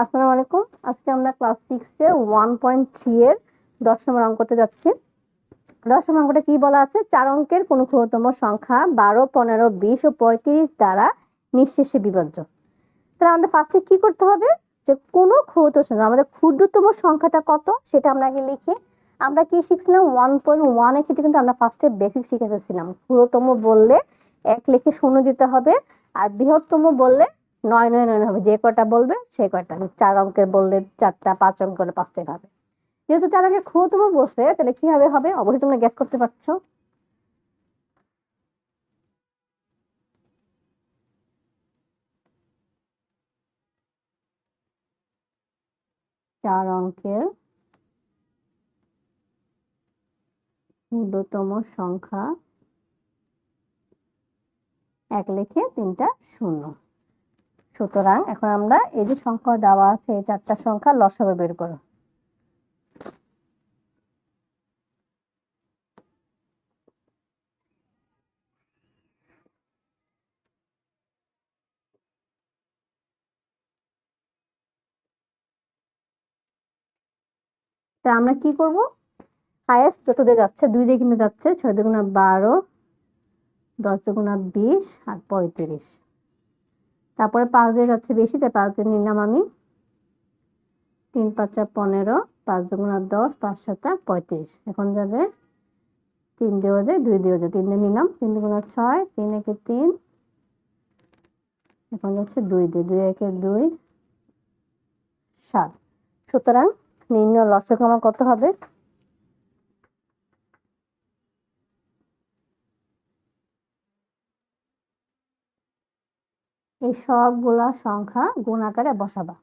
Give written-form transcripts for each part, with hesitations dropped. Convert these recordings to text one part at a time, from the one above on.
আসসালামু আলাইকুম। আজকে আমরা ক্লাস 6 এ 1.3 এর 10 নম্বর অঙ্ক করতে যাচ্ছি। 10 নম্বর অঙ্কটা কি বলা আছে? 4 অঙ্কের কোন ক্ষুদ্রতম সংখ্যা 12, 15, 20 ও 35 দ্বারা নিঃশেষে বিভাজ্য। তাহলে আমাদের ফার্স্টে কি করতে হবে? যে কোন ক্ষুদ্র সংখ্যা, আমাদের ক্ষুদ্রতম সংখ্যাটা কত সেটা আমরা আগে লিখি। আমরা কি শিখছিলাম? 1.1 এর ক্ষেত্রে কিন্তু আমরা ফার্স্টে বেসিক শিখে ফেলছিলাম। ক্ষুদ্রতম বললে 1 লিখে 0 দিতে হবে, আর বৃহত্তম বললে 9 9 9 হবে। যে কয়টা বলবে সেই কয়টা। 4 অঙ্কের বললে 4টা, 5 অঙ্কের বললে 5টাই হবে। যেহেতু 4 অঙ্কের ক্ষুদ্রতম বলছে, তাহলে কি হবে হবে অবশ্যই তোমরা গেস করতে পারছো। 4 অঙ্কের ক্ষুদ্রতম সংখ্যা 1 লিখে 3টা 0। সুতরাং এখন আমরা এই যে সংখ্যা দেওয়া আছে এই 4টা সংখ্যা লসাগু বের করো। তা আমরা কি করব? হাইয়েস্ট যত দিয়ে যাচ্ছে 2 দিয়ে কিন্তু যাচ্ছে। 6 দুগুণা 12, 10 দুগুণা 20 আর 35। তারপরে 5 দিয়ে যাচ্ছে বেশি, তাই 5 দিয়ে নিলাম আমি। 3 5 15, 5 দুগুণা 10, 5 7 35। এখন যাবে 3 দিয়েও যায়, 2 দিয়েও যায়। 3 দিয়ে নিলাম। 3 দুগুণা 6, 3 একে 3। এখন যাচ্ছে 2 দিয়ে, 2 একে 2, 7। সুতরাং নির্ণয় লসাগু আমার কত হবে? এই সবগুলা সংখ্যা গুণ আকারে বসাবা।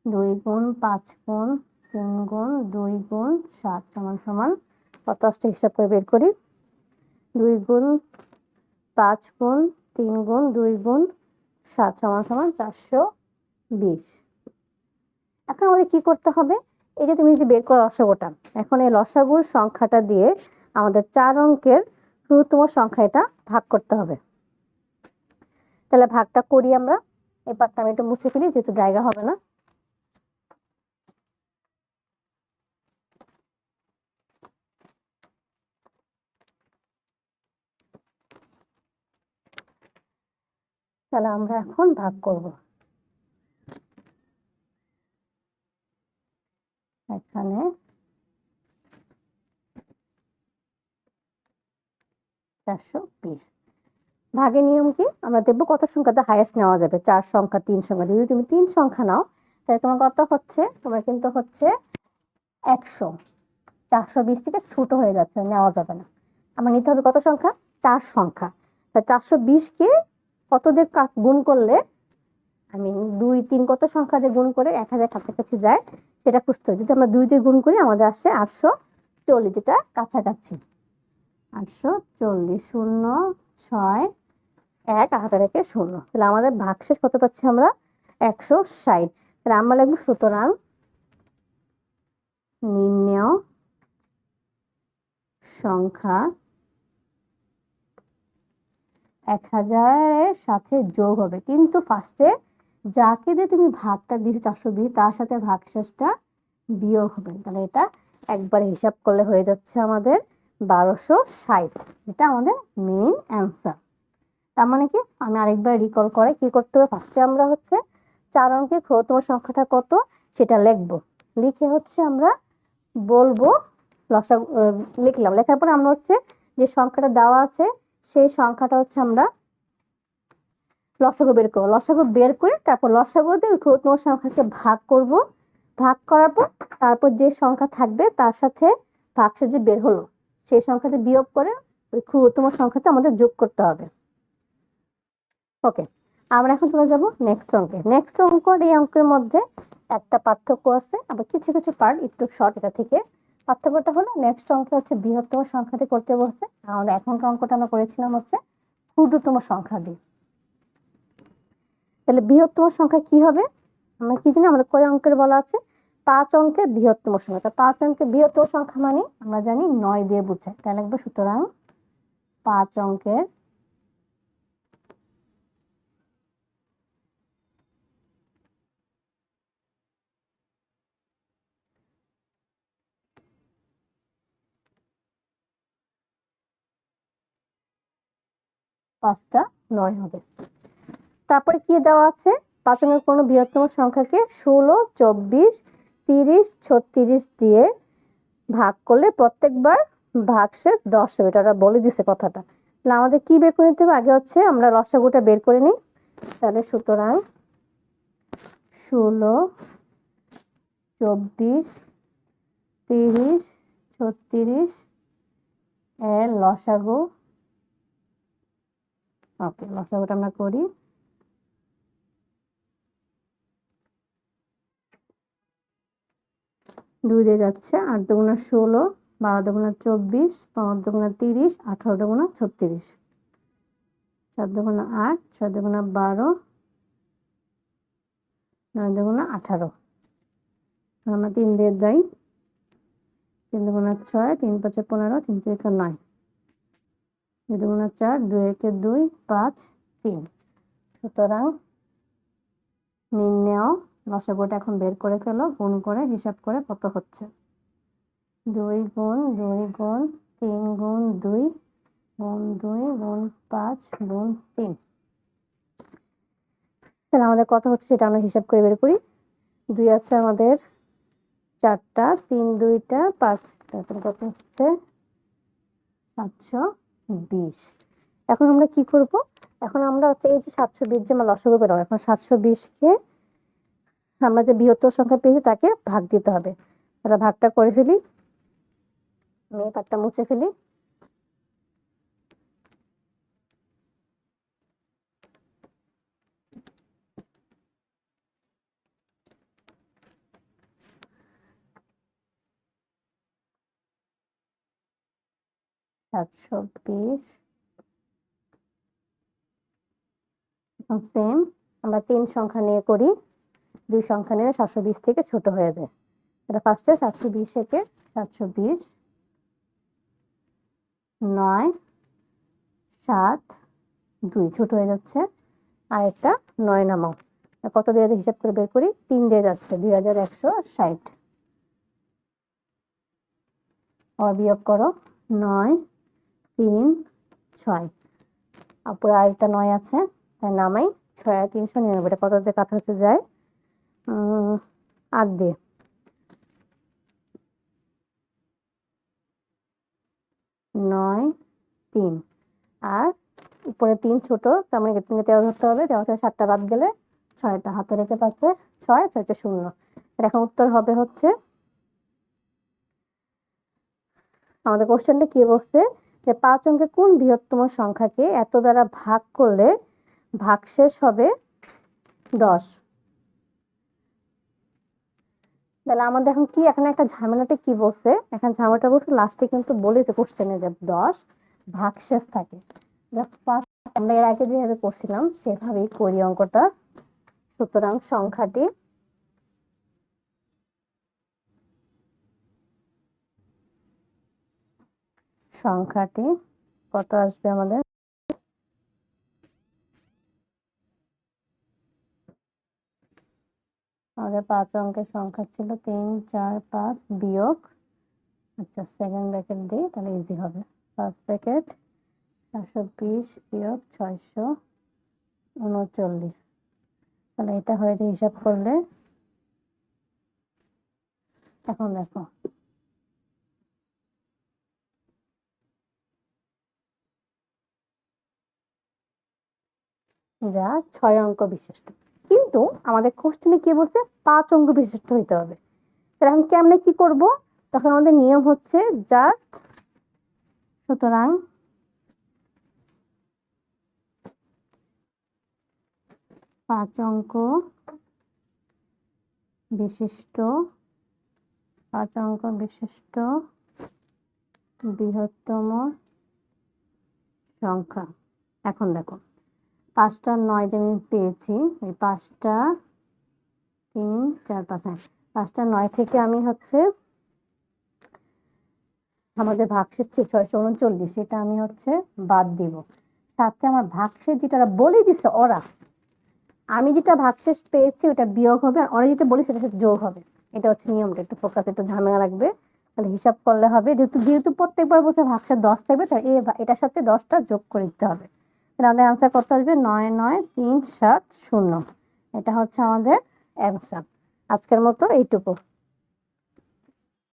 2 গুণ 5 গুণ 3 গুণ 2 গুণ 7 সমান সমান কত আসছে হিসাব করে বের করি। 2 গুণ 5 গুণ 3 গুণ 2 গুণ 7 সমান সমান 420। এখন আমাদের কি করতে হবে? এই যে তুমি যে বের করো লসাগুটা, এখন এই লসাগুর সংখ্যাটা দিয়ে আমাদের 4 অঙ্কের ক্ষুদ্রতম সংখ্যা এটা ভাগ করতে হবে। তাহলে ভাগটা করি আমরা। এই পার্টটা আমি একটু মুছে ফেলি, যেহেতু জায়গা হবে না। তাহলে আমরা এখন ভাগ করব। এখানে 420। ভাগের নিয়ম কি? আমরা দেখবো কত সংখ্যাতে হাইয়েস্ট নেওয়া যাবে। 4 সংখ্যা, 3 সংখ্যা। যদি তুমি 3 সংখ্যা নাও তাহলে তোমার কত হচ্ছে? তোমার কিন্তু হচ্ছে 100। 420 থেকে ছোট হয়ে যাচ্ছে, নেওয়া যাবে না। আমার নিতে হবে কত সংখ্যা? 4 সংখ্যা। তা 420 কে কত দিয়ে গুণ করলে, আমি 2 3 কত সংখ্যা দিয়ে গুণ করে 1000 কাছাকাছি যায় সেটা খুঁজতে হবে। যদি আমরা 2 দিয়ে গুণ করি আমাদের আসে 840, যেটা কাছাকাছি। 840, 0 6 1 হাতে রেখে 0। তাহলে আমাদের ভাগশেষ কত পাচ্ছি আমরা? 160। তাহলে আমরা লিখবো সুতরাং নির্ণেয় সংখ্যা 1000 এর সাথে যোগ হবে। কিন্তু ফার্স্টে যাকে দিয়ে তুমি ভাগটা দিয়েছো 420, তার সাথে ভাগশেষটা বিয়োগ হবে। তাহলে এটা একবারে হিসাব করলে হয়ে যাচ্ছে আমাদের 1260, যেটা আমাদের মেইন অ্যান্সার। তার মানে কি? আমি আরেকবার রিকল করে কি করতে হবে? ফার্স্টে আমরা হচ্ছে 4 অঙ্কের ক্ষুদ্রতম সংখ্যাটা কত সেটা লিখবো। লিখে হচ্ছে আমরা বলবো লসাগু। লিখলাম, লেখার পর আমরা হচ্ছে যে সংখ্যাটা দেওয়া আছে সেই সংখ্যাটা হচ্ছে আমরা লসাগু বের করবো। লসাগু বের করে তারপর লসাগু দিয়ে ওই ক্ষুদ্রতম সংখ্যাকে ভাগ করব। ভাগ করার পর তারপর যে সংখ্যা থাকবে তার সাথে ভাগশেষ যে বের হলো সেই সংখ্যাতে বিয়োগ করে ওই ক্ষুদ্রতম সংখ্যাতে আমাদের যোগ করতে হবে। ওকে, আমরা এখন চলে যাব নেক্সট অঙ্কে। নেক্সট অঙ্ক, এই অঙ্কের মধ্যে একটা পার্থক্য আছে, আবার কিছু কিছু পার্ট একটু শর্ট এটা থেকে। পার্থক্যটা হলো নেক্সট অঙ্কে হচ্ছে বৃহত্তম সংখ্যাটি করতে বলছে, আমাদের এখনকার অঙ্কটা আমরা করেছিলাম হচ্ছে ক্ষুদ্রতম সংখ্যা দিয়ে। তাহলে বৃহত্তম সংখ্যা কি হবে? আমরা কি জানি আমাদের কয় অঙ্কের বলা আছে? 5 অঙ্কের বৃহত্তম সংখ্যা। 5 অঙ্কের বৃহত্তম সংখ্যা মানে আমরা জানি 9 দিয়ে বোঝায়। তাহলে লিখবো সুতরাং 5 অঙ্কের 5টা 9 হবে। তারপরে কি দেওয়া আছে, 5 অঙ্কের কোনো বৃহত্তম সংখ্যাকে 16, 24, 30, 36 দিয়ে ভাগ করলে প্রত্যেকবার ভাগশেষ 10 হবে। এটা ওরা বলে দিছে কথাটা। তাহলে আমাদের কি বের করে নিতে হবে, আগে হচ্ছে আমরা লসাগুটা বের করে নিই। তাহলে সুতরাং 16, 24, 30, 36 এর লসাগু, ওকে লসাগুটা আমরা করি। 2 দিয়ে যাচ্ছে, 8 দুগুণা 16, 12 দুগুণা 24, 15 দুগুণা 30, 18 দুগুণা 36, 4 দুগুণা 8, 6 দুগুণা 12, 9 দুগুণা 18। আমরা 3 দিয়ে যাই, 3 দুগুণা 6, 3 5 15, 3 3 9, 2 দুগুণা 4, 2 1 2, 5 3। সুতরাং নির্ণেয় লসাগুটা এখন বের করে ফেলো, গুণ করে হিসাব করে কত হচ্ছে। 2 গুণ 2 গুণ 3 গুণ 2 গুণ 2 গুণ 5 গুণ 3। তাহলে আমাদের কত হচ্ছে সেটা আমরা হিসাব করে বের করি। 2 আছে আমাদের 4টা, 3 2টা 5, তারপরে কত হচ্ছে 720। এখন আমরা কি করব, এখন আমরা হচ্ছে এই যে 720 যে আমরা লসাগু পেলাম, এখন 720 কে আমরা যে বৃহত্তর সংখ্যা পেয়েছি তাকে ভাগ দিতে হবে। তাহলে ভাগটা করে ফেলি, আমি পাটটা মুছে ফেলি। সাতশো বিশ, এখন সেম আমরা 3 সংখ্যা নিয়ে করি, 2 সংখ্যা নিয়ে 720 থেকে ছোট হয়ে যায়। এটা ফার্স্টে 720 থেকে 720, 9 7 2 ছোট হয়ে যাচ্ছে, আর একটা 9 নামাও। কত দিয়ে হিসাব করে বের করি, 3 দিয়ে যাচ্ছে 2160। আর বিয়োগ করো 9 3 6, আপুর আরেকটা 9 আছে, তাই নামাই 6 আর 399, এটা কত দিয়ে কাছাকাছি যায়, 8 দিয়ে। 9 3 আর উপরে 3 ছোট, তার মানে 13 ধরতে হবে, 13 থেকে 7টা বাদ গেলে 6টা হাতে রেখে পাচ্ছে 6, 6 0। এখন উত্তর হবে হচ্ছে, আমাদের কোশ্চেনটা কি বলছে যে 5 অঙ্কের কোন বৃহত্তম সংখ্যাকে এত দ্বারা ভাগ করলে ভাগশেষ হবে 10। তাহলে আমাদের এখন কি, এখানে একটা ঝামেলাটা কি বলছে, এখন ঝামেলাটা বলছে লাস্টে কিন্তু বলেছে কোশ্চেনে যে 10 ভাগশেষ থাকে। আমরা এর আগে যেভাবে করছিলাম সেভাবেই করি অঙ্কটা। সুতরাং সংখ্যাটি কত আসবে আমাদের, আমাদের 5 অঙ্কের সংখ্যা ছিল 3 4 5 বিয়োগ, আচ্ছা সেকেন্ড ব্র্যাকেট দিই তাহলে ইজি হবে, ফার্স্ট ব্র্যাকেট 720 বিয়োগ 639, তাহলে এটা হয়ে যায় হিসাব করলে। এখন দেখো যা 6 অঙ্ক বিশিষ্ট, কিন্তু আমাদের কোশ্চেনে কি বলছে 5 অঙ্ক বিশিষ্ট হইতে হবে। তাহলে এখন কেমনে কি করব, তখন আমাদের নিয়ম হচ্ছে জাস্ট, সুতরাং 5 অঙ্ক বিশিষ্ট, 5 অঙ্ক বিশিষ্ট বৃহত্তম সংখ্যা। এখন দেখো 5টা 9 যে আমি পেয়েছি, এই 5টা 3 4 5, 5টা 9 থেকে আমি হচ্ছে আমাদের ভাগশেষ 639, সেটা আমি হচ্ছে বাদ দিব। সাথে আমার ভাগশেষ যেটা বলে দিছে ওরা, আমি যেটা ভাগশেষ পেয়েছি ওটা বিয়োগ হবে, আর ওরা যেটা বলেছে সেটা সাথে যোগ হবে। এটা হচ্ছে নিয়মটা, একটু ফোকাস, একটু ঝামেলা লাগবে। তাহলে হিসাব করলে হবে, যেহেতু প্রত্যেকবার বলছে ভাগশেষ 10 থাকবে, তাই এটার সাথে 10টা যোগ করে দিতে হবে। তাহলে আমাদের অ্যান্সার কত আসবে? 99370। এটা হচ্ছে আমাদের অ্যান্সার। আজকের মতো এইটুকু।